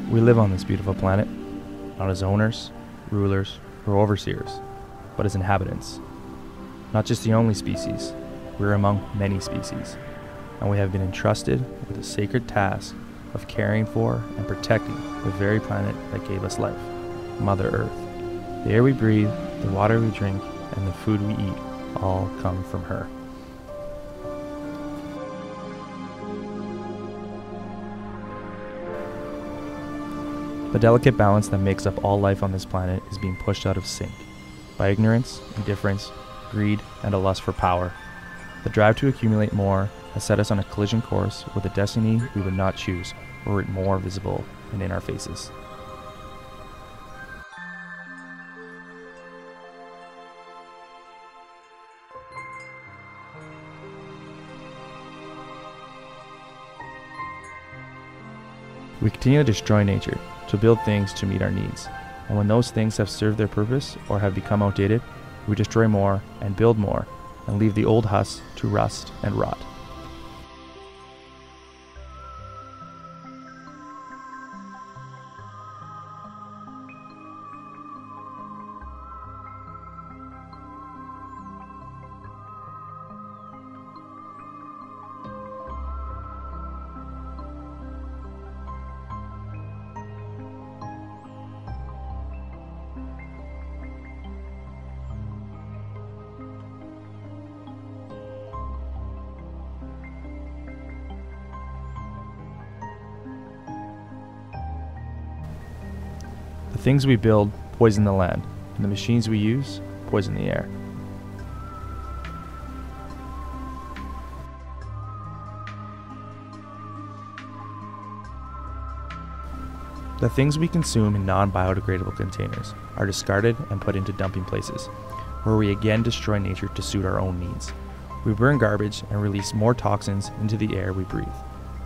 We live on this beautiful planet, not as owners, rulers, or overseers, but as inhabitants. Not just the only species, we're among many species, and we have been entrusted with the sacred task of caring for and protecting the very planet that gave us life, Mother Earth. The air we breathe, the water we drink, and the food we eat all come from her. The delicate balance that makes up all life on this planet is being pushed out of sync by ignorance, indifference, greed, and a lust for power. The drive to accumulate more has set us on a collision course with a destiny we would not choose, were it more visible and in our faces. We continue to destroy nature, to build things to meet our needs. And when those things have served their purpose or have become outdated, we destroy more and build more and leave the old husks to rust and rot. The things we build poison the land, and the machines we use poison the air. The things we consume in non-biodegradable containers are discarded and put into dumping places, where we again destroy nature to suit our own needs. We burn garbage and release more toxins into the air we breathe.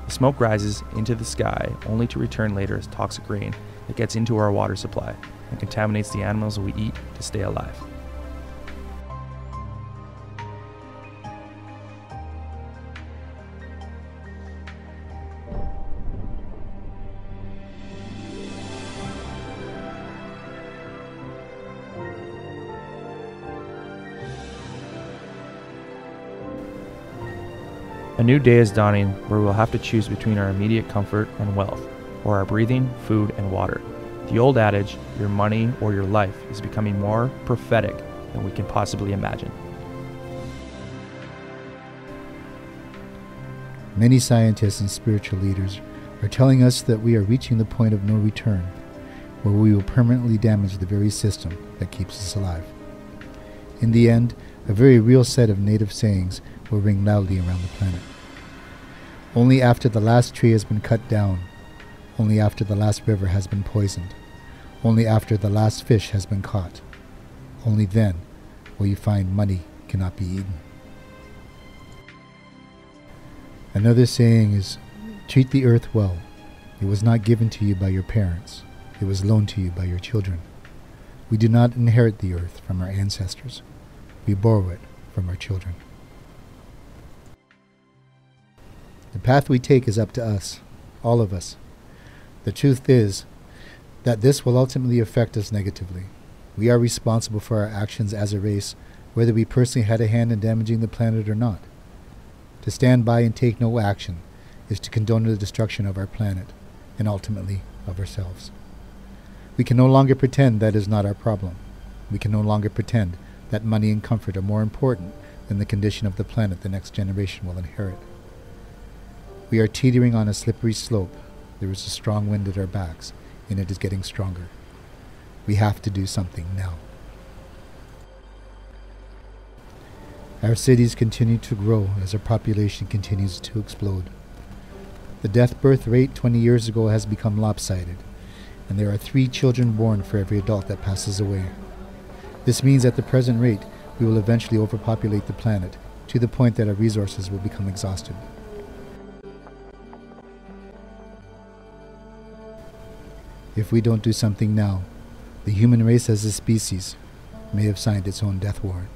The smoke rises into the sky only to return later as toxic rain that gets into our water supply and contaminates the animals we eat to stay alive. A new day is dawning where we'll have to choose between our immediate comfort and wealth, or our breathing, food, and water. The old adage, your money or your life, is becoming more prophetic than we can possibly imagine. Many scientists and spiritual leaders are telling us that we are reaching the point of no return, where we will permanently damage the very system that keeps us alive. In the end, a very real set of native sayings will ring loudly around the planet. Only after the last tree has been cut down, only after the last river has been poisoned, only after the last fish has been caught, only then will you find money cannot be eaten. Another saying is, treat the earth well. It was not given to you by your parents. It was loaned to you by your children. We do not inherit the earth from our ancestors. We borrow it from our children. The path we take is up to us, all of us. The truth is that this will ultimately affect us negatively. We are responsible for our actions as a race, whether we personally had a hand in damaging the planet or not. To stand by and take no action is to condone the destruction of our planet, and ultimately of ourselves. We can no longer pretend that is not our problem. We can no longer pretend that money and comfort are more important than the condition of the planet the next generation will inherit. We are teetering on a slippery slope. There is a strong wind at our backs, and it is getting stronger. We have to do something now. Our cities continue to grow as our population continues to explode. The death birth rate 20 years ago has become lopsided, and there are 3 children born for every adult that passes away. This means at the present rate, we will eventually overpopulate the planet to the point that our resources will become exhausted. If we don't do something now, the human race as a species may have signed its own death warrant.